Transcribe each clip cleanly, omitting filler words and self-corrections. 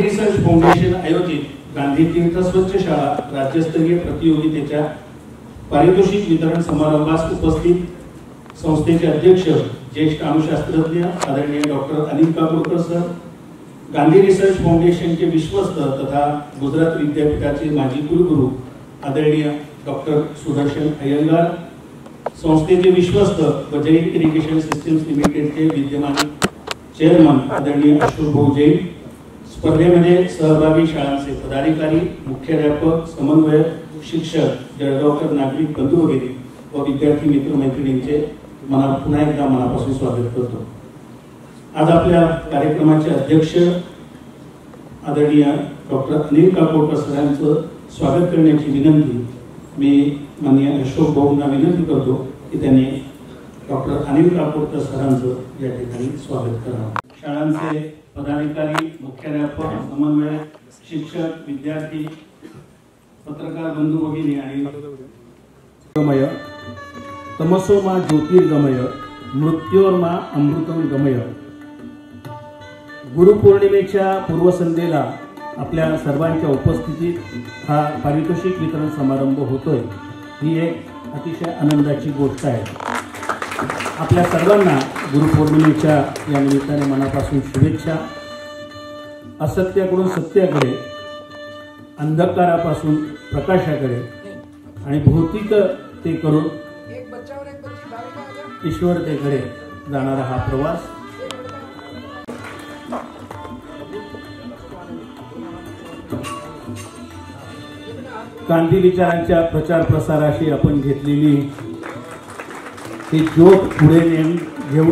Research foundation आयोजित गांधी तीर्थ स्वच्छ शाळा राज्यस्तरीय प्रतियोगितेच्या पारितोषिक वितरण समारंभास उपस्थित संस्थेचे अध्यक्ष ज्येष्ठ अणुशास्त्रज्ञ आदरणीय doctor Anil Kakodkar sir, Gandhi research फाउंडेशनचे विश्वस्त तथा गुजरात विद्यापीठाचे माजी कुलगुरू आदरणीय डॉक्टर सुदर्शन अय्यंगार, संस्थेचे विश्वस्त व जैन इरिगेशन सिस्टम्स लिमिटेडचे विद्यमान चेअरमन आदरणीय अशोक भाऊ जैन, स्पर्धेमध्ये सहभागी शाळांचे पदाधिकारी, मुख्याध्यापक, समन्वयक, शिक्षक, जळगावकर नागरिक बंधू वगैरे व विद्यार्थी मित्र मैत्रिणींचे पुन्हा एकदा मनापासून स्वागत करतो। आज आपल्या कार्यक्रमाचे अध्यक्ष आदरणीय डॉक्टर अनिल काकोडकर सरांचं स्वागत करण्याची विनंती मी माननीय अशोक भाऊंना विनंती करतो की त्यांनी डॉक्टर अनिल काकोडकर सरांचं या ठिकाणी स्वागत करावं। शाळांचे पदाधिकारी, मुख्याध्यापक, समन्वयक, शिक्षक, विद्यार्थी, पत्रकार बंधू भगिनी आणि गमय तमसो मा ज्योतिर्गमय मृत्योर्मा अमृतम गमय। गुरुपौर्णिमेच्या पूर्वसंध्येला आपल्या सर्वांच्या उपस्थितीत हा पारितोषिक वितरण समारंभ होतोय, ही एक अतिशय आनंदाची गोष्ट आहे। आपल्या सर्वांना गुरुपौर्णिमेच्या या निमित्ताने मनापासून शुभेच्छा। असत्याकडून सत्याकडे, अंधकारापासून प्रकाशाकडे आणि भौतिक ते करून ईश्वरतेकडे जाणारा हा प्रवास गांधी विचारांच्या प्रचार प्रसाराशी आपण घेतलेली ही ज्योत पुढे घेऊन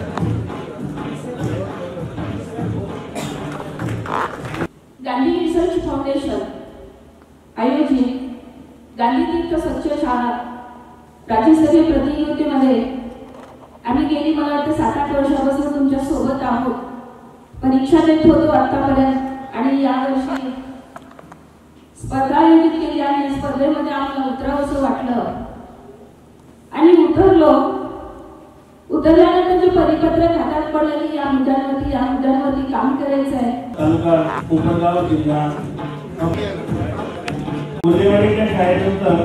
गांधी रिसर्च फाउंडेशन आयोजित गांधी तीर्थ स्वच्छ शाळा राज्यस्तरीय प्रतियोगितेमध्ये आम्ही गेली मला वाटतं 7-8 वर्षापासून तुमच्या सोबत आहोत। परीक्षा देत होतो आतापर्यंत आणि यावर्षी स्पर्धा आयोजित केली आणि स्पर्धेमध्ये आम्हाला उतरावंसं वाटलं आणि उतरल्यानंतर जे परिपत्रक हातात पडलेली या मुद्द्यांवरती काम करायचं आहे। तालुका कोपरगाव जिल्हा मुलेवाडीच्या शाळेनंतर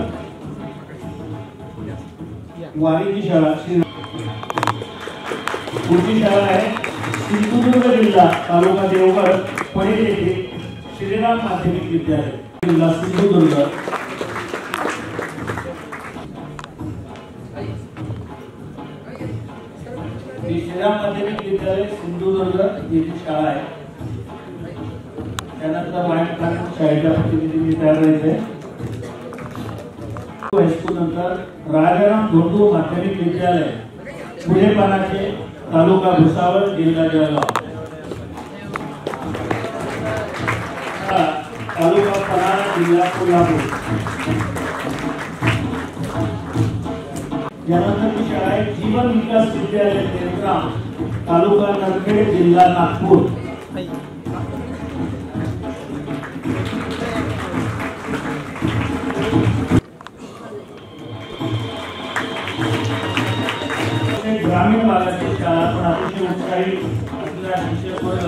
वारीची शाळा पुढची शाळा आहे सिंधुदुर्ग जिल्हा तालुका देवगड पडेल येथे श्रीराम माध्यमिक विद्यालय जिल्हा सिंधुदुर्ग। श्रीराम माध्यमिक विद्यालय सिंधुदुर्ग येथे शाळा आहे। त्यानंतर मायखान शाळेच्या प्रतिनिधींनी तयार करायचे हायस्कूल नंतर राजाराम धोंडू माध्यमिक विद्यालय पुढे पानाचे तालुका भुसावळ जिल्हा जळगाव। तालुका पन्हाळा जिल्हा कोल्हापूर। यानंतरची शाळा आहे जीवन विकास विद्यालय तेलगाम तालुका नरखेड जिल्हा नागपूर। ग्रामीण भागातील शाळा पण अतिशय उत्साही असलेला शिक्षक वर्ग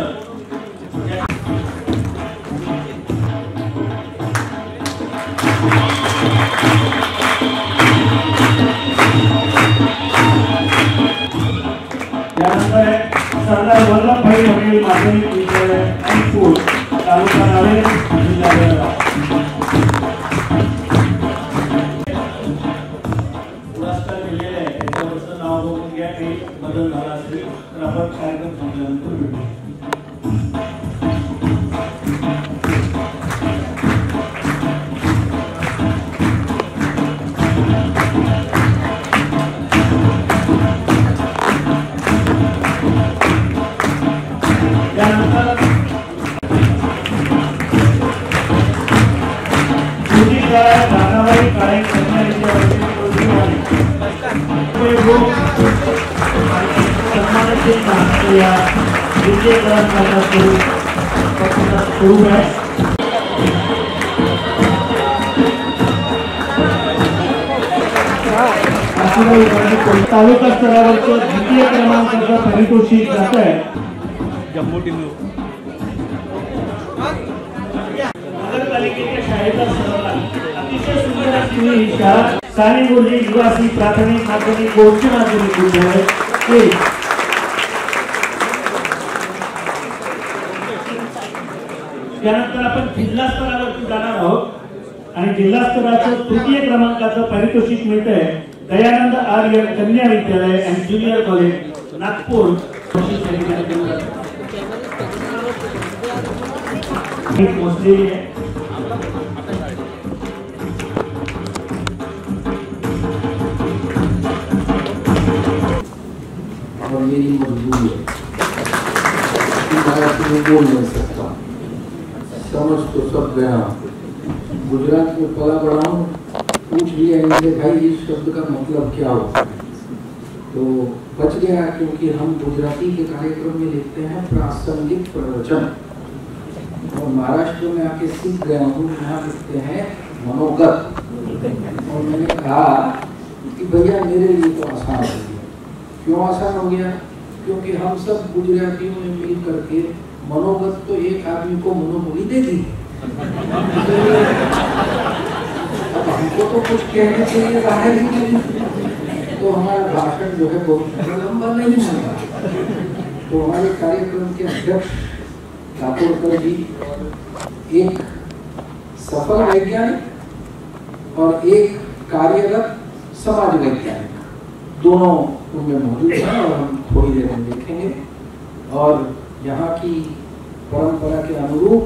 यानंतर सरदार वल्लभभाई पटेल माध्यमिक विद्यालय नागपूर तालुका नावेल जिल्हा जळगाव। पुरस्कार दिलेले आहे त्याच्यावरचं नाव बघून घ्या, काही बदल झाला असेल तर आपण कार्यक्रम संपल्यानंतर भेटू। तालुका स्तरावरचं द्वितीय क्रमांकाचं पारितोषिक जात आहे। महानगरपालिकेच्या शाळेचा सहभाग अतिशय सुंदर असलेली ही शाळा साने गुरुजी निवासी प्राथमिक माध्यमिक उच्च माध्यमिक विद्यालय त्यानंतर आपण जिल्हा स्तरावरती जाणार आहोत आणि जिल्हा स्तराचं तृतीय क्रमांकाचं पारितोषिक मिळतंय दयानंद आर्य कन्या विद्यालय अँड ज्युनियर कॉलेज नागपूर और मेरी मजबूरी है मैं बोल नहीं सकता, समझ तो सब गया। गुजरात में पला बड़ा हूँ, पूछ लिया इनसे भाई इस शब्द का मतलब क्या होता है, तो बच गया क्योंकि हम गुजराती के कार्यक्रम में लिखते हैं प्रासंगिक प्रवचन और महाराष्ट्र में आके सीख गया हूँ, यहाँ लिखते हैं मनोगत। और मैंने कहा कि भैया मेरे लिए तो आसान हो गया। क्यों आसान हो गया? क्योंकि हम सब गुजरातियों ने मिल करके मनोगत तो एक आदमी को मोनोपोली दे दी। अब हमको तो कुछ कहने के लिए बाहर ही नहीं, तो हमारा भाषण जो है बहुत लंबा नहीं होगा। तो हमारे कार्यक्रम के अध्यक्ष काकोडकर जी एक सफल वैज्ञानिक और एक कार्यरत समाज वैज्ञानिक दोनों उनमें मौजूद हैं और हम थोड़ी देर में देखेंगे। और यहाँ की परंपरा के अनुरूप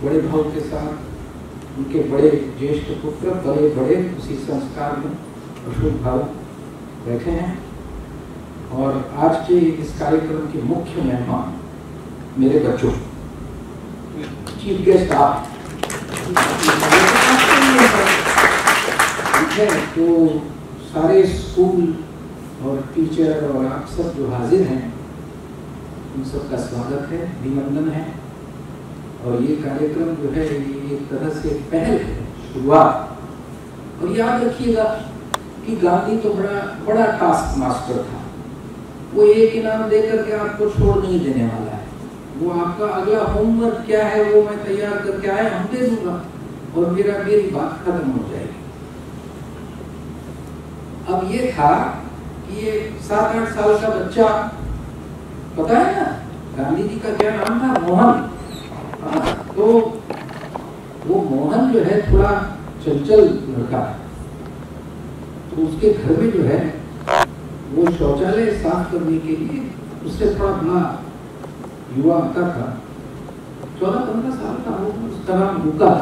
बड़े भाव के साथ उनके बड़े ज्येष्ठ पुत्र बड़े उसी संस्कार में अशोक भाव बैठे हैं। और आज के इस कार्यक्रम के मुख्य मेहमान मेरे बच्चों, चीफ गेस्ट आप है, तो सारे स्कूल और टीचर और आप सब जो हाजिर हैं उन सबका स्वागत है, अभिनंदन है। और ये कार्यक्रम जो है ये एक तरह से पहल है, शुरुआत। और याद रखिएगा कि गांधी तो बड़ा टास्क मास्टर था। वो एक इनाम देकर के आपको छोड़ नहीं देने वाला है। वो आपका अगला होमवर्क क्या है वो मैं तैयार करके आया हम दे दूंगा और मेरी बात खत्म हो जाएगी। अब ये था कि ये 7-8 साल का बच्चा, पता है ना गांधी जी का क्या नाम था? मोहन। तो वो मोहन जो है थोड़ा चंचल लड़का, तो उसके घर में जो है वो शौचालय साफ करने के लिए उससे थोड़ा बड़ा युवा आता था, 14-15 साल का वो, उसका नाम मुक्का।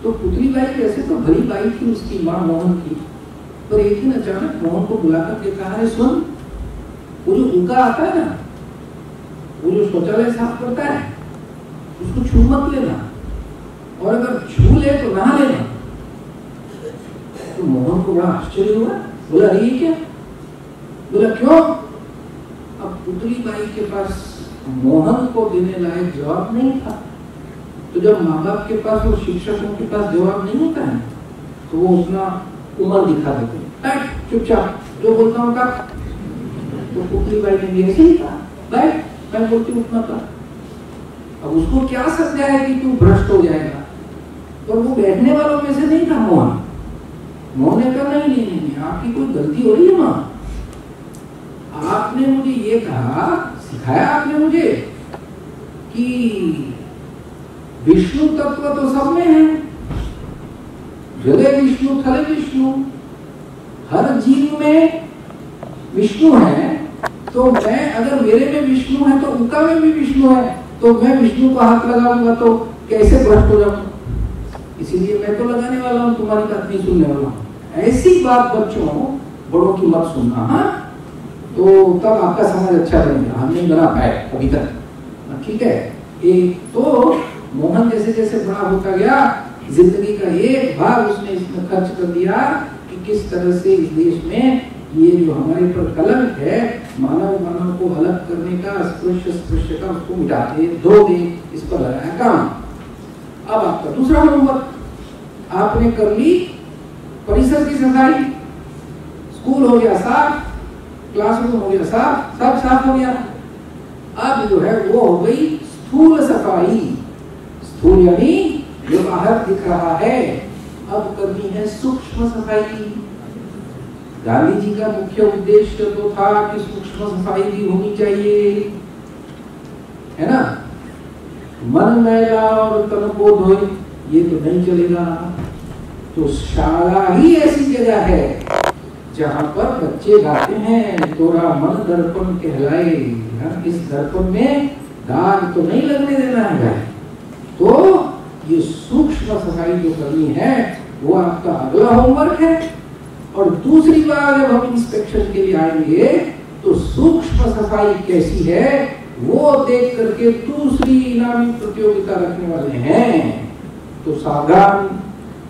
तो पुतली बाई वैसे तो भरी बाई थी उसकी माँ मोहन की, पर एक दिन अचानक मोहन को बुलाकर के कहा है सुन, वो जो उनका आता है ना, वो जो शौचालय साफ करता है उसको छू मत लेना, और अगर छू ले तो नहा लेना। तो मोहन को बड़ा आश्चर्य हुआ, बोला अरे ये क्या? बोला क्यों? अब पुतली बाई के पास मोहन को देने लायक जवाब नहीं था। तो जब माँ बाप के पास और शिक्षकों के पास जवाब नहीं होता है तो वो अपना उम्र दिखा देते हैं, चुपचाप जो बोलता हूँ का। तो पुतली बाई ने भी ऐसे ही कहा, बैठ मैं बोलती हूँ उतना का। अब उसको क्या समझा है कि तू भ्रष्ट हो जाएगा, और वो बैठने वालों में से नहीं था मोहन। मोहन ने कहा नहीं, आपकी कोई गलती हो रही है माँ, आपने मुझे ये कहा, सिखाया आपने मुझे कि विष्णु तत्व तो सब में है, जगह विष्णु थले विष्णु, हर जीव में विष्णु है। तो मैं अगर मेरे में विष्णु है तो उनका में भी विष्णु है, तो मैं विष्णु को हाथ लगाऊंगा तो कैसे भ्रष्ट हो जाऊंगा? इसीलिए मैं तो लगाने वाला हूँ, तुम्हारी बात नहीं सुनने वाला हूँ। ऐसी बात बच्चों बड़ों की मत सुनना, हाँ? तो तब आपका समझ अच्छा बनेगा। हम नहीं बना पाए अभी तक, ठीक है? एक तो मोहन जैसे जैसे बड़ा होता गया, जिंदगी का एक भाग उसने इसमें खर्च कर दिया कि किस तरह से इस देश में ये जो हमारे पर कलंक है, मानव को अलग करने का, स्पृश्य का, उसको मिटाते धोगे, इस पर लगाया काम। अब आपका दूसरा होमवर्क, आपने कर ली परिसर की सफाई, स्कूल हो गया साफ, क्लासरूम हो गया साफ, सब साफ हो गया। अब जो है वो हो गई स्थूल सफाई। स्थूल यानी जो बाहर दिख रहा है, अब करनी है सूक्ष्म सफाई। गांधी जी का मुख्य उद्देश्य तो था कि सूक्ष्म सफाई भी होनी चाहिए, है ना। मन मैला और तन को धोए, ये तो नहीं चलेगा। तो शाला ही ऐसी जगह है जहां पर बच्चे गाते हैं, तोरा मन दर्पण कहलाए। इस दर्पण में दाग तो नहीं लगने देना है। तो ये सूक्ष्म सफाई जो करनी है वो आपका अगला होमवर्क है। और दूसरी बार जब हम इंस्पेक्शन के लिए आएंगे तो सूक्ष्म सफाई कैसी है वो देख करके दूसरी इनामी प्रतियोगिता रखने वाले हैं। तो सावधान,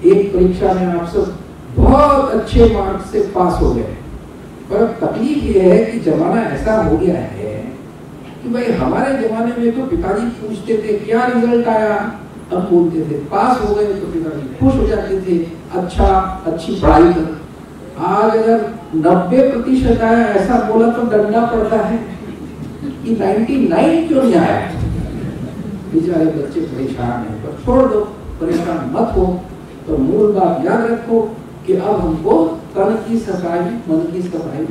एक परीक्षा में आप सब बहुत अच्छे मार्क्स से पास हो गए, पर अब तकलीफ ये है कि जमाना ऐसा हो गया है कि भाई हमारे जमाने में तो पिताजी पूछते थे क्या रिजल्ट आया, अब बोलते थे पास हो गए, तो पिताजी खुश हो जाते थे, अच्छा अच्छी पढ़ाई कर। आज अगर 90% आया ऐसा बोला तो डरना पड़ता है कि 99 क्यों नहीं आया। बेचारे बच्चे परेशान हैं, पर छोड़ दो, परेशान मत हो। तो मूल बात याद रखो कि अब हमको तन की सफाई, मन की सफाई,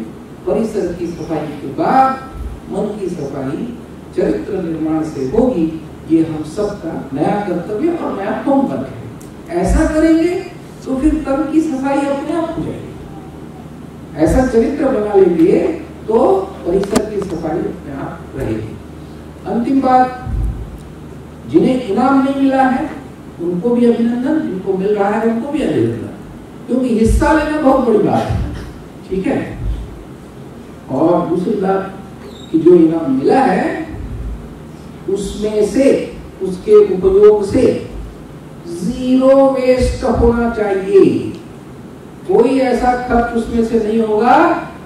परिसर की सफाई के बाद मन की सफाई चरित्र निर्माण से होगी। ये हम सबका नया कर्तव्य और नया होमवर्क है। ऐसा करेंगे तो फिर तन की सफाई अपने आप हो जाएगी। ऐसा चरित्र बना लेंगे तो परिसर की सफाई अपने आप रहेगी। अंतिम बात, जिन्हें इनाम नहीं मिला है उनको भी अभिनंदन, जिनको मिल रहा है उनको भी अभिनंदन, क्योंकि हिस्सा लेना बहुत बड़ी बात है, ठीक है। और दूसरी बात कि जो इनाम मिला है उसमें से, उसके उपयोग से 0 वेस्ट होना चाहिए। कोई ऐसा खर्च उसमें से नहीं होगा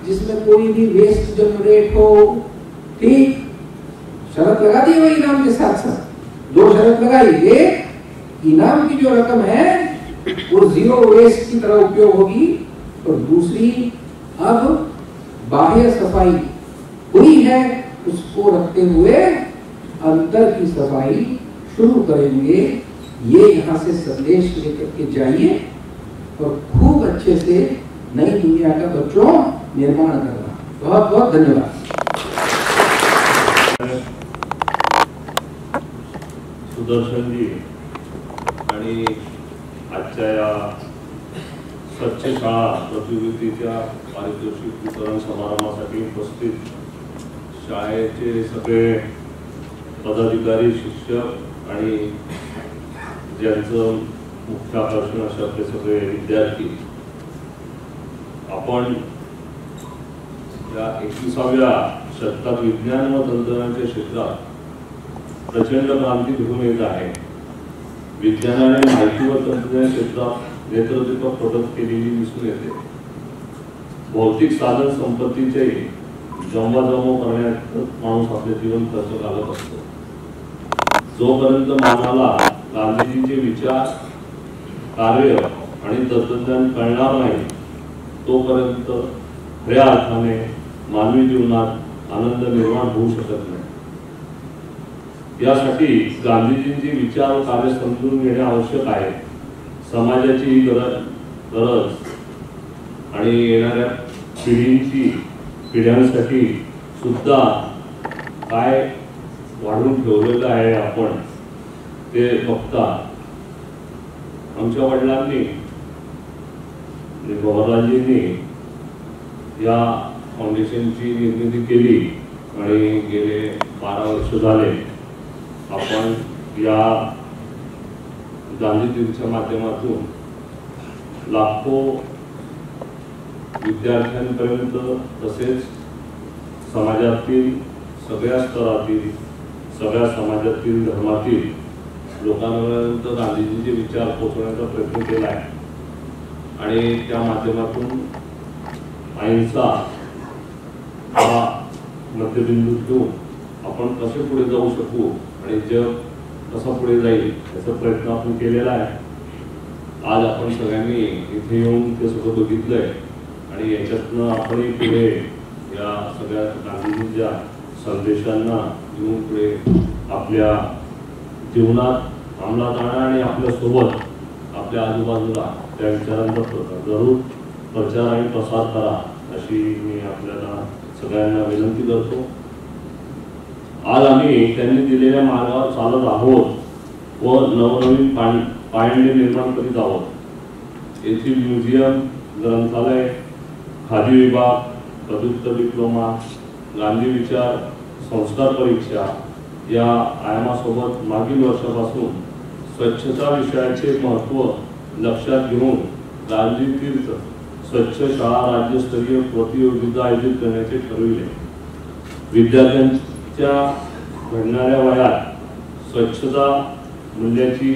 जिसमें कोई भी वेस्ट जनरेट हो, ठीक। शर्त लगा दी वही इनाम के साथ साथ 2 शर्त लगाई। एक, इनाम की जो रकम है वो 0 वेस्ट की तरह उपयोग होगी, और दूसरी, अब बाह्य सफाई हुई है उसको रखते हुए अंदर की सफाई शुरू करेंगे। ये यहाँ से संदेश लेकर के जाइए और खूब अच्छे से नई दुनिया का बच्चों निर्माण करना। बहुत बहुत धन्यवाद। सुदर्शन जी आणि आजच्या या स्वच्छ शाळा प्रतियोगितेच्या पारितोषिक वितरण समारंभासाठी उपस्थित शाळेचे सगळे पदाधिकारी, शिक्षक आणि ज्यांचं मुख्य आकर्षण असे आपले सगळे विद्यार्थी, आपण या 21व्या शतकात विज्ञान व तंत्रज्ञानाच्या क्षेत्रात प्रचंड क्रांती घडून येत आहे। विज्ञानाने माहिती व तंत्रज्ञान क्षेत्रात नेतृत्व प्रगत केलेली दिसून येते। भौतिक साधन संपत्तीचे जमवाजमव करण्यात माणूस आपले जीवन खर्च घालत असतो। जोपर्यंत मानवाला गांधीजींचे विचार, कार्य आणि तंत्रज्ञान कळणार नाही तोपर्यंत खऱ्या अर्थाने मानवी जीवनात आनंद निर्माण होऊ शकत नाही। यासाठी गांधीजींचे विचार व कार्य समजून घेणे आवश्यक आहे। समाजाची ही गरज आणि येणाऱ्या पिढ्यांसाठी सुद्धा काय वाढून ठेवलेलं आहे आपण ते बघता आमच्या वडिलांनी, गौरराजींनी या फाउंडेशनची निर्मिती केली आणि गेले 12 वर्ष झाले आपण या गांधीजींच्या माध्यमातून लाखो विद्यार्थ्यांपर्यंत तसेच समाजातील सगळ्या स्तरातील, सगळ्या समाजातील, धर्मातील लोकांपर्यंत गांधीजींचे विचार पोहोचवण्याचा प्रयत्न केला आहे। आणि त्या माध्यमातून अहिंसा हा मध्यबिंदू ठेवून आपण कसे पुढे जाऊ शकू आणि जग कसं पुढे जाईल याचा प्रयत्न आपण केलेला आहे। आज आपण सगळ्यांनी इथे येऊन ते सगळं बघितलंय आणि याच्यातनं आपणही पुढे या सगळ्या गांधीजींच्या संदेशांना घेऊन पुढे आपल्या जीवनात अंमलात आणा आणि आपल्या सोबत आपल्या आजूबाजूला त्या विचारांचा जरूर प्रचार आणि प्रसार करा अशी मी आपल्याला सगळ्यांना विनंती करतो. आज आम्ही त्यांनी दिलेल्या मार्गावर चालत आहोत व नवनवीन पायंडे निर्माण करीत आहोत. येथील म्युझियम, ग्रंथालय, खादी विभाग, पदव्युत्तर डिप्लोमा, गांधी विचार, संस्कार परीक्षा या आयामासोबत मागील वर्षापासून स्वच्छता विषयाचे महत्त्व लक्षात घेऊन गांधी तीर्थ स्वच्छ शाळा राज्यस्तरीय प्रतियोगिता आयोजित करण्याचे ठरविले. विद्यार्थ्यांच्या घडणाऱ्या वयात स्वच्छता मूल्याची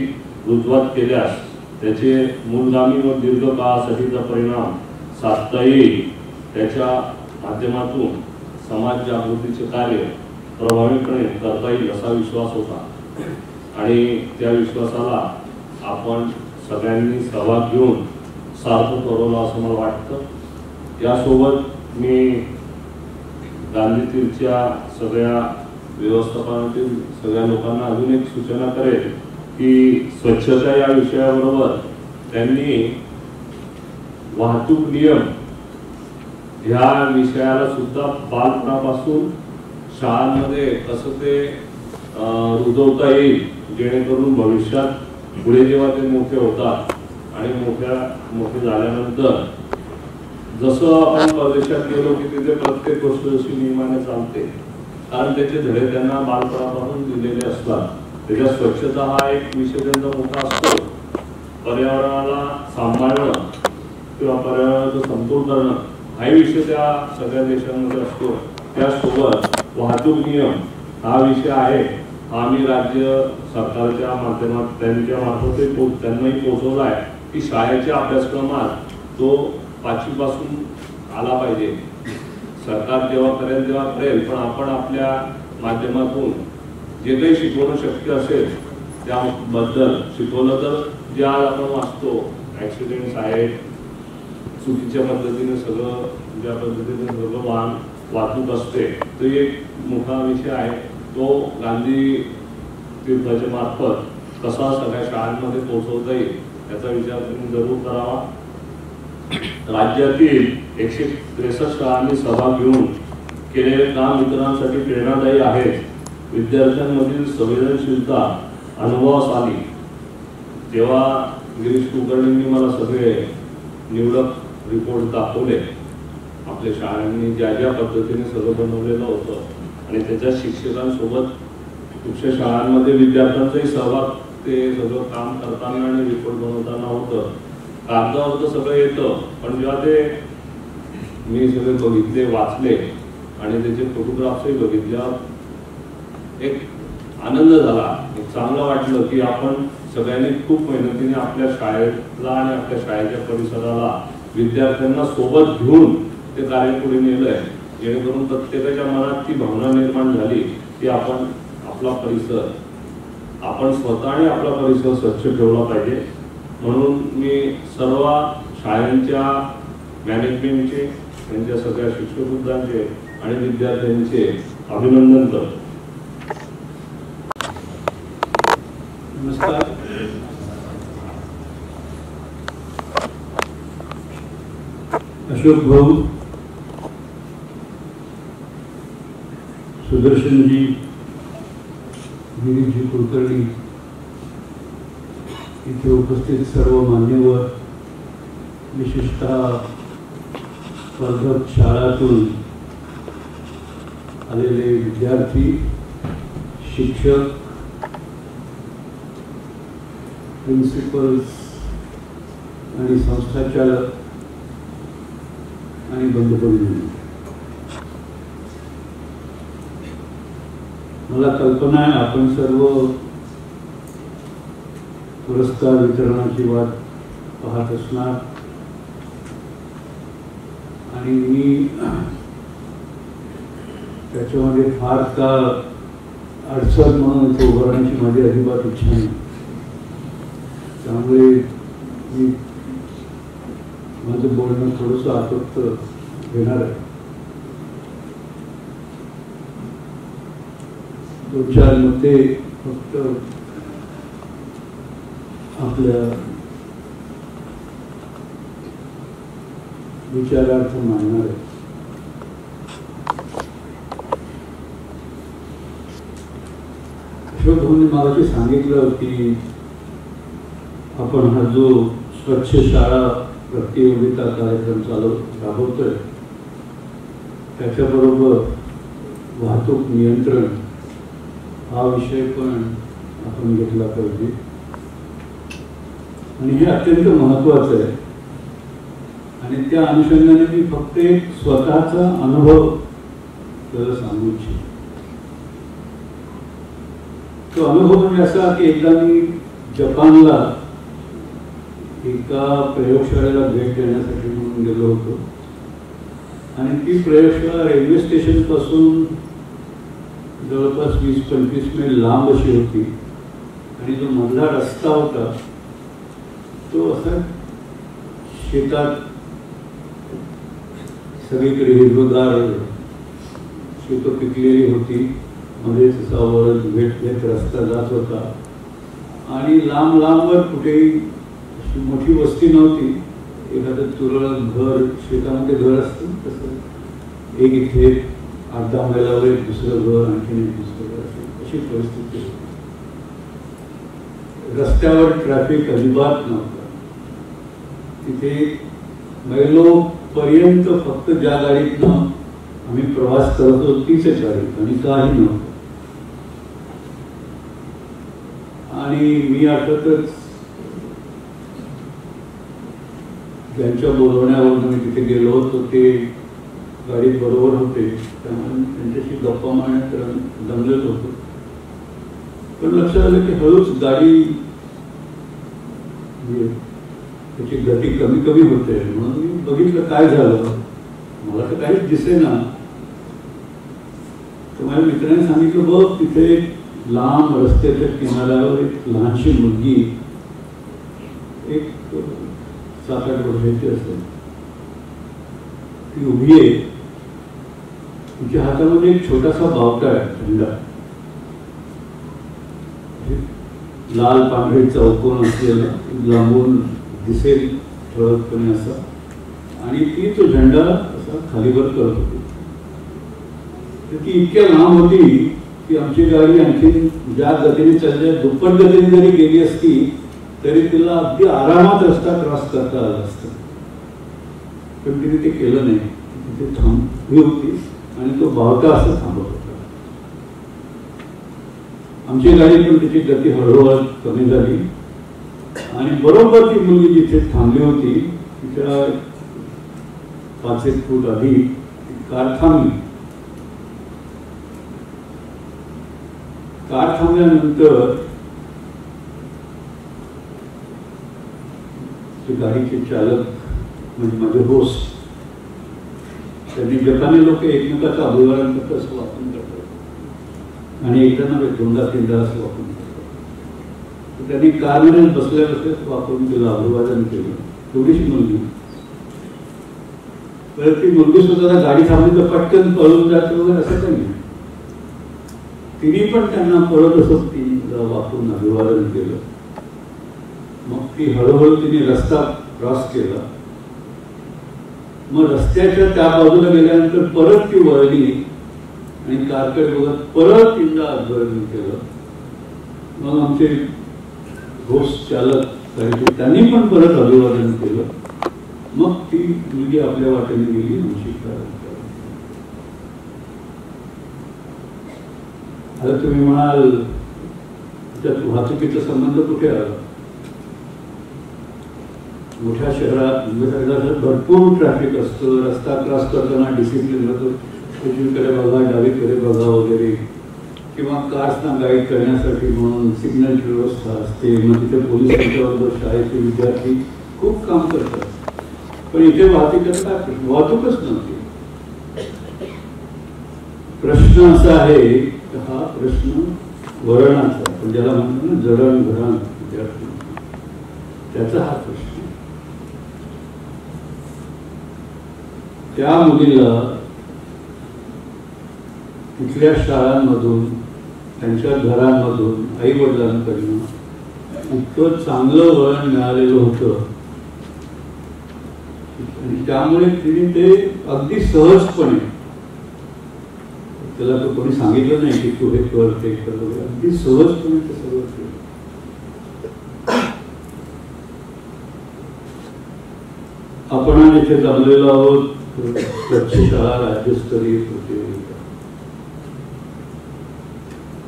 रुजवात केल्यास त्याचे मूलगामी व दीर्घकाळासाठीचा परिणाम साधता येईल. त्याच्या माध्यमातून समाज जागृतीचे कार्य प्रभावीपणे करता येईल असा विश्वास होता आणि त्या विश्वासाला आपण सगळ्यांनी सहभाग घेऊन सार्थ करवला असं मला वाटतं. यासोबत मी गांधी तीर्थच्या सगळ्या व्यवस्थापनातील सगळ्या लोकांना अजून एक सूचना करेल की स्वच्छता या विषयाबरोबर त्यांनी वाहतूक नियम ह्या विषयाला सुद्धा बालपणापासून शाळांमध्ये कसं ते रुजवता येईल, जेणेकरून भविष्यात पुढे जेव्हा ते मोठे होतात आणि मोठे झाल्यानंतर जसं आपण परदेशात गेलो की तिथे प्रत्येक गोष्ट अशी नियमाने चालते, कारण त्याचे धडे त्यांना बालपणापासून दिलेले असतात. त्याच्यात स्वच्छता हा एक विषय त्यांचा मोठा असतो. पर्यावरणाला सांभाळणं किंवा पर्यावरणाचं समतोल करणं हाही विषय त्या सगळ्या देशांमध्ये असतो. त्यासोबत वाहतूक नियम हा विषय आहे. हा आम्ही राज्य सरकारच्या माध्यमात त्यांच्या मार्फत त्यांनाही पोहोचवला आहे की शाळेच्या अभ्यासक्रमात तो 5वी पासून आला पाहिजे. सरकार जेव्हा करेल तेव्हा करेल, पण आपण आपल्या माध्यमातून जे काही शिकवणं शक्य असेल त्याबद्दल शिकवलं तर जे आज आपण वाचतो ॲक्सिडेंट्स आहेत, चुकीच्या पद्धतीने सगळं ज्या पद्धतीने सगळं वाहतूक असते, तो एक मोठा विषय आहे. तो गांधी तीर्थाच्या मार्फत कसा सगळ्या शाळांमध्ये पोहोचवता येईल याचा विचार तुम्ही जरूर करावा. राज्यातील 163 शाळांनी सहभाग घेऊन केलेले काम इतरांसाठी प्रेरणादायी आहे. विद्यार्थ्यांमधील संवेदनशीलता अनुभवास आली तेव्हा गिरीश कुलकर्णींनी मला सगळे निवडक रिपोर्ट दाखवले. आपल्या शाळांनी ज्या ज्या पद्धतीने सगळं बनवलेलं होतं आणि त्याच्या शिक्षकांसोबत कुठच्या शाळांमध्ये विद्यार्थ्यांचाही सहभाग ते सगळं काम करताना आणि रिपोर्ट बनवताना होतं. कागदावर तर सगळं येतं, पण जेव्हा ते मी सगळे बघितले, वाचले आणि त्याचे फोटोग्राफ्सही बघितल्यावर एक आनंद झाला. एक चांगलं वाटलं की आपण सगळ्यांनी खूप मेहनतीने आपल्या शाळेला आणि आपल्या शाळेच्या परिसराला विद्यार्थ्यांना सोबत घेऊन ते कार्य पुढे नेलंय, जेणेकरून प्रत्येकाच्या मनात ती भावना निर्माण झाली की आपण आपला परिसर, आपण स्वतः आणि आपला परिसर स्वच्छ ठेवला पाहिजे. म्हणून मी सर्व शाळांच्या मॅनेजमेंटचे, त्यांच्या सगळ्या शिक्षकवृंदांचे आणि विद्यार्थ्यांचे अभिनंदन करतो. नमस्कार. अशोक भाऊ, सुदर्शनजी, गिरीशजी कुलकर्णी, इथे उपस्थित सर्व मान्यवर, विशेषतः स्पर्धक शाळातून आलेले विद्यार्थी, शिक्षक, प्रिन्सिपल्स आणि संस्थाचालक आणि बंधुभगिनी, मला कल्पना आहे आपण सर्व पुरस्कार वितरणाची वाट पाहत असणार आणि मी त्याच्यामध्ये फार का अडचण म्हणून इथे उभारण्याची माझी अजिबात इच्छा नाही. त्यामुळे मी माझं बोलणं थोडंसं आटोपत घेणार आहे. 2-4 मुद्दे फक्त आपल्या विचारार्थ मांडणार आहे. अशोक भाऊंनी मला सांगितलं की आपण हा जो स्वच्छ शाळा प्रतियोगिता कार्यक्रम राबवतोय त्याच्याबरोबर वाहतूक नियंत्रण हा विषय पण आपण घेतला पाहिजे आणि हे अत्यंत महत्त्वाचं आहे. आणि त्या अनुषंगाने मी फक्त एक स्वतःचा अनुभव त्याला सांगू इच्छितो. तो अनुभव म्हणजे असा की एकदा मी जपानला एका प्रयोगशाळेला भेट देण्यासाठी म्हणून गेलो होतो आणि ती प्रयोगशाळा रेल्वे स्टेशन पासून जवळपास 20-25 मैल लांब अशी होती आणि जो मधला रस्ता होता तो असा शेतात सगळीकडे हिरवगार शेतं पिकलेली होती, मध्येच असा वर भेट घेत रस्ता जात होता आणि लांब लांबवर कुठेही अशी मोठी वस्ती नव्हती. एखादं तुरळक घर शेतामध्ये घर असतं तसं एक इथे 8-10 मैलावर एक दुसरं घर आणखीन एक दुसरं घर अशी परिस्थिती होती. रस्त्यावर ट्रॅफिक अजिबात नव्हतं. तिथे मैलोपर्यंत फक्त ज्या गाडीतनं आम्ही प्रवास करत होतो तीच गाडी आणि काही नव्हतं. आणि मी अर्थातच ज्यांच्या बोलवण्यावरून मी तिथे गेलो होतो ते गाडीत बरोबर होते त्यामुळे त्यांच्याशी गप्पा मारण्यात दमलेलो होतो. पण लक्षात आलं की हळूच गाडी त्याची गती कमी कमी होते. म्हणून मी बघितलं काय झालं, मला तर काहीच दिसेना. तर माझ्या मित्राने सांगितलं बघ तिथे लांब रस्त्याच्या किनाऱ्यावर एक लहानशी मुलगी एक 7-8 वर्षाची असेल ती उभी आहे. तिच्या हातामध्ये एक छोटासा बावटा आहे झेंडा, लाल पांढरे चौकोन असलेला लांबून दिसेल ठळकपणे असा आणि ती तो झेंडा असा खालीवर करत होती. तर ती इतक्या लांब होती की आमची गाडी आणखी ज्या गतीने चालल्या दुप्पट गतीने जरी गेली असती तरी तिला अगदी आरामात रस्ता क्रॉस करता आला असता. पण तिने ते केलं नाही. तिथे थांबली होती आणि तो बावटा असं थांबत होता. आमची गाडी पण तिची गती हळूहळू कमी झाली आणि बरोबर ती मुलगी जिथे थांबली होती तिच्या 5-1 फूट आधी कार थांबली. कार थांबल्यानंतर ते गाडीचे चालक म्हणजे माझे होस्ट त्यांनी जपानी लोक एकमेकाचं अभिवादन करतात असं वापरून करतात आणि एकदा नव्हे 2दा-3दा असं वापरून करतात. त्यांनी कारमध्ये बसल्या बसल्याच वापरून तिला अभिवादन केलं. थोडीशी मुलगी परत ती मुलगी सुद्धा गाडी थांबली तर पटकन पळून जाते वगैरे असं काही नाही. तिने पण त्यांना पळत असत तिला वापरून अभिवादन केलं. मग ती हळूहळू तिने रस्ता क्रॉस केला. मग रस्त्याच्या त्या बाजूला गेल्यानंतर परत ती वळली आणि कारकडे बघत परत तिला अभिवादन केलं. मग आमचे घोष चालक त्यांनी पण परत अभिवादन केलं. मग ती मुलगी आपल्या वाटेने गेली. आमची कार आता तुम्ही म्हणाल त्यात वाहतुकीचा संबंध कुठे आला. मोठ्या शहरात भरपूर ट्रॅफिक असतं. रस्ता क्रॉस करताना डिसिप्लिन होतो. उजवीकडे बघा डावीकडे बघा वगैरे किंवा कार्सना गाईड करण्यासाठी म्हणून सिग्नलची व्यवस्था असते. मग तिथे पोलीस त्यांच्याबरोबर शाळेचे विद्यार्थी खूप काम करतात. पण इथे वाहतुकीचा काय वाहतूकच नव्हती. प्रश्न असा आहे की हा प्रश्न वळणाचा पण ज्याला म्हणतो ना जडणघडण विद्यार्थी त्याचा हा प्रश्न. त्या मुलीला तिथल्या शाळांमधून त्यांच्या घरांमधून आई वडिलांकडनं इतकं चांगलं वळण मिळालेलं होतं आणि त्यामुळे तिने ते अगदी सहजपणे, त्याला तो कोणी सांगितलं नाही की तू हे कर ते कर, अगदी सहजपणे ते सगळं केलं. आपण इथे जमलेलो आहोत स्वच्छ शाळा राज्यस्तरीय प्रतियोगिता.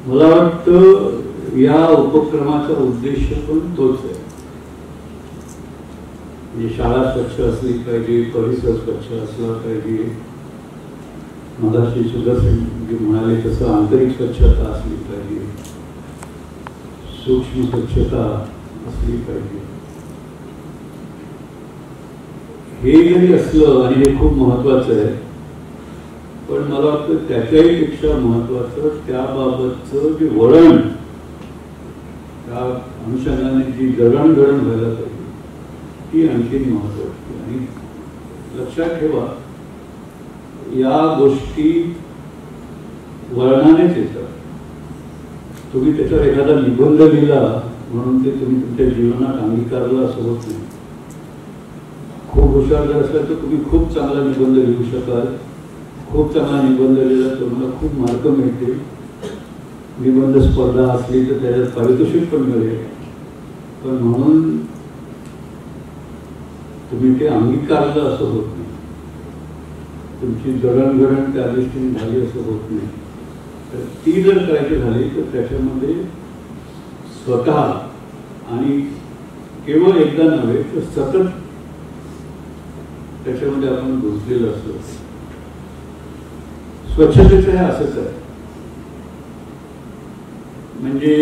मला वाटतं या उपक्रमाचा उद्देश पण तोच आहे. म्हणजे शाळा स्वच्छ असली पाहिजे, परिसर स्वच्छ असला पाहिजे, मगाशी सुद्धा म्हणाले तसं आंतरिक स्वच्छता असली पाहिजे, सूक्ष्म स्वच्छता असली पाहिजे. हे जरी असलं आणि हे खूप महत्वाचं आहे, पण मला वाटतं त्याच्याही पेक्षा महत्वाचं त्याबाबतचं जे वळण, त्या अनुषंगाने जी जडणघडण व्हायला पाहिजे ती आणखी महत्वाची. आणि लक्षात ठेवा, या गोष्टी वळणानेच येतात. तुम्ही त्याच्यावर एखादा निबंध लिहिला म्हणून ते तुम्ही तुमच्या जीवनात अंगीकारलं असं होत नाही. खूप हुशार जर असला तर तुम्ही खूप चांगला निबंध लिहू शकाल. खूप चांगला निबंध लिहिला तर तुम्हाला खूप मार्क मिळतील. निबंध स्पर्धा असली तर त्याच्यात पारितोषिक पण मिळेल. पण म्हणून तुम्ही ते अंगीकारलं असं होत नाही, तुमची जडणघडण त्या दृष्टीने झाली असं होत नाही. तर ती जर करायची झाली तर त्याच्यामध्ये स्वतः आणि केवळ एकदा नव्हे तर सतत त्याच्यामध्ये आपण गुंतलेलं असतो. स्वच्छतेचं हे असंच आहे. म्हणजे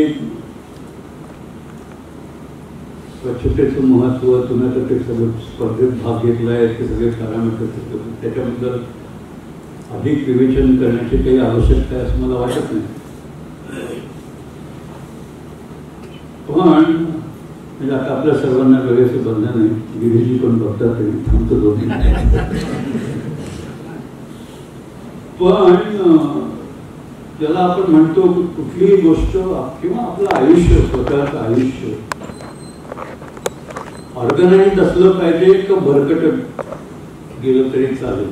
स्वच्छतेचं महत्व, तुम्ही आता ते सगळं स्पर्धेत भाग घेतलाय, ते सगळे पॅरामीटर त्याच्याबद्दल अधिक विवेचन करण्याची काही आवश्यकता आहे असं मला वाटत नाही. पण म्हणजे आता आपल्या सर्वांना वेगळेच बंधन आहे. गिरीजी पण बघतात तरी थांबतो दोन्ही. पण ज्याला आपण म्हणतो कुठलीही गोष्ट किंवा आपलं आयुष्य, स्वतःचं आयुष्य ऑर्गनाइज असलं पाहिजे का भरकटत गेलं तरी चालेल.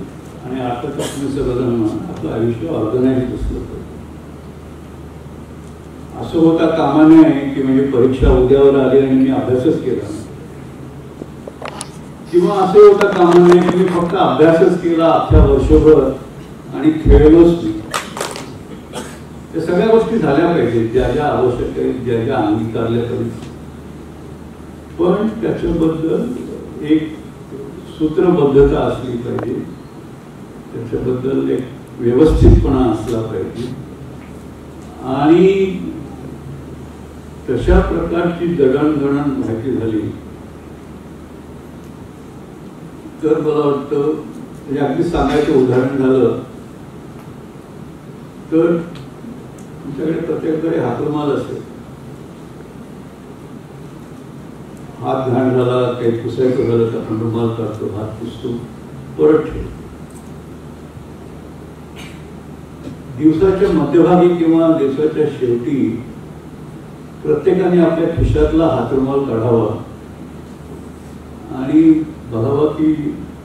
आणि अर्थातच तुम्ही सगळं आपलं आयुष्य ऑर्गनाइज असलं पाहिजे. असं होता कामा नये की म्हणजे परीक्षा उद्यावर आली आणि मी अभ्यासच केला, किंवा असं होता कामा नये की मी फक्त अभ्यासच केला अख्ख्या वर्षभर आणि खेळलोच नाही. या सगळ्या गोष्टी झाल्या पाहिजेत ज्या ज्या आवश्यक आहेत, ज्या ज्या अंगीकारल्या पाहिजे. पण त्याच्याबद्दल एक सूत्रबद्धता असली पाहिजे, त्याच्याबद्दल एक व्यवस्थितपणा असला पाहिजे. आणि तशा प्रकारची जडणघडण माहिती झाली तर मला वाटतं, म्हणजे अगदी सांगायचं उदाहरण झालं तर तुमच्याकडे प्रत्येकाकडे हातरुमाल असेल. हात घाण झाला, काही पुसायचं झालं तर आपण रुमाल काढतो, हात पुसतो, परत ठेवतो. दिवसाच्या मध्यभागी किंवा दिवसाच्या शेवटी प्रत्येकाने आपल्या खिशातला हातरुमाल काढावा आणि बघावा की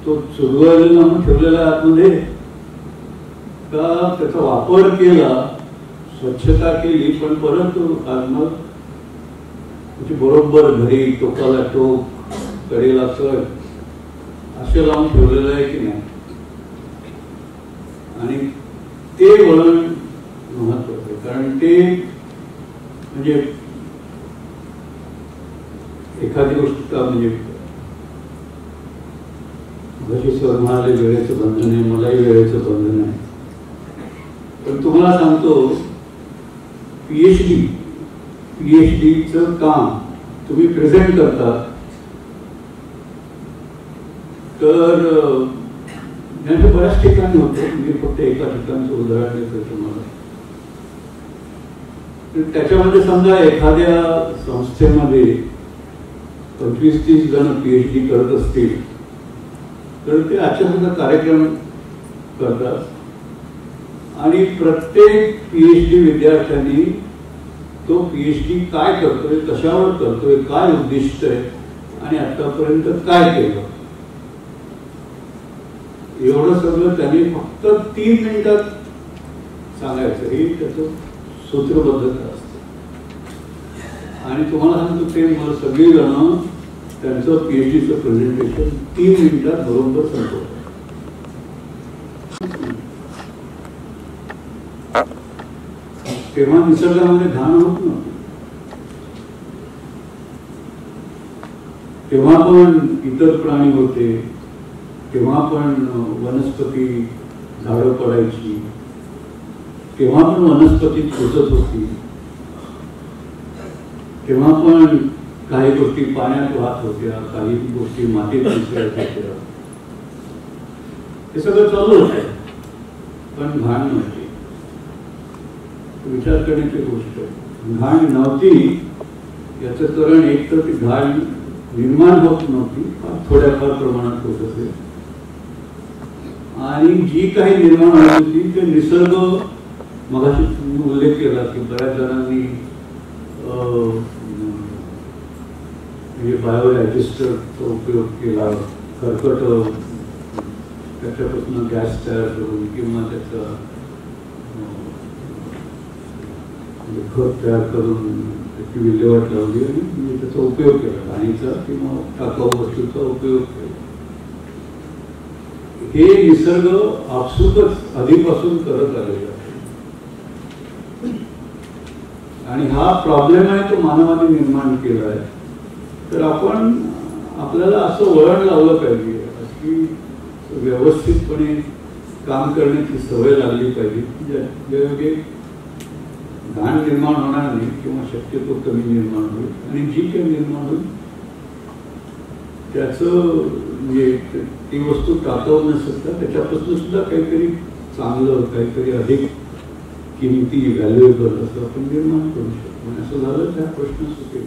तो चुरगळलेला म्हणून ठेवलेला आतमध्ये का त्याचा वापर केला, स्वच्छता केली, पण परत मग त्याची बरोबर घरी टोकाला टोक, कडेला कड असे लावून ठेवलेलं आहे की नाही. आणि ते वळण महत्वाचं आहे. कारण ते म्हणजे एखादी गोष्ट म्हणजे भजी सर म्हणाले वेळेचं बंधन आहे, मलाही वेळेचं बंधन आहे. पण तुम्हाला सांगतो पीएचडीचं काम तुम्ही प्रेझेंट करता तर त्यांच्या बऱ्याच ठिकाणी होतं. मी फक्त एका ठिकाणचं उदाहरण देतो तुम्हाला. त्याच्यामध्ये समजा एखाद्या संस्थेमध्ये 25-30 जण पीएचडी करत असतील तर ते अशा कार्यक्रम करतात आणि प्रत्येक पीएचडी विद्यार्थ्यांनी तो PhD काय करतोय, कशावर करतोय, काय उद्दिष्ट आहे आणि आतापर्यंत काय केलं, एवढं सगळं त्यांनी फक्त 3 मिनिटात सांगायचं. ही त्याचं सूत्रबद्धता असते. आणि तुम्हाला सांगतो ते मला सगळी जण त्यांचं PhDचं प्रेझेंटेशन 3 मिनिटात बरोबर संपवतात. तेव्हा निसर्गामध्ये घाण होत नव्हती. तेव्हा पण इतर प्राणी होते, तेव्हा पण वनस्पती झाडं पडायची, तेव्हा पण वनस्पती पोचत होती, तेव्हा पण काही गोष्टी पाण्यात वाहत होत्या, काही गोष्टी मातीत मिसळत होत्या. हे सगळं चालू होतं, पण घाण नव्हती. विचार करण्याची गोष्ट आहे. घाण नव्हती याचं कारण एक तर ती घाण निर्माण होत नव्हती, थोड्याफार प्रमाणात होत असेल, आणि जी काही निर्माण होत होती ते निसर्ग, मगाशी तुम्ही उल्लेख केला की बऱ्याच जणांनी म्हणजे बायोडायजेस्टरचा उपयोग केला, खरकट त्याच्यापासून गॅस तयार करून किंवा त्याचा खत तयार करून त्याची विल्हेवाट लावली आणि त्याचा उपयोग केला, पाणीचा किंवा टाकाऊ वस्तूचा उपयोग केला. हे निसर्ग आपसुकच आधीपासून करत आलेला आहे आणि हा प्रॉब्लेम आहे तो मानवाने निर्माण केला आहे. तर आपण आपल्याला असं वळण लावलं पाहिजे की व्यवस्थितपणे काम करण्याची सवय लागली पाहिजे, ज्यायोगे घाण निर्माण होणार नाही किंवा शक्यतो कमी निर्माण होईल, आणि जी काही निर्माण होईल त्याचं म्हणजे ती वस्तू टाकाऊ न शकता त्याच्यापासून सुद्धा काहीतरी चांगलं, काहीतरी अधिक किमती, व्हॅल्युएबल असं आपण निर्माण करू शकतो. असं झालं त्या प्रश्न सुटेल.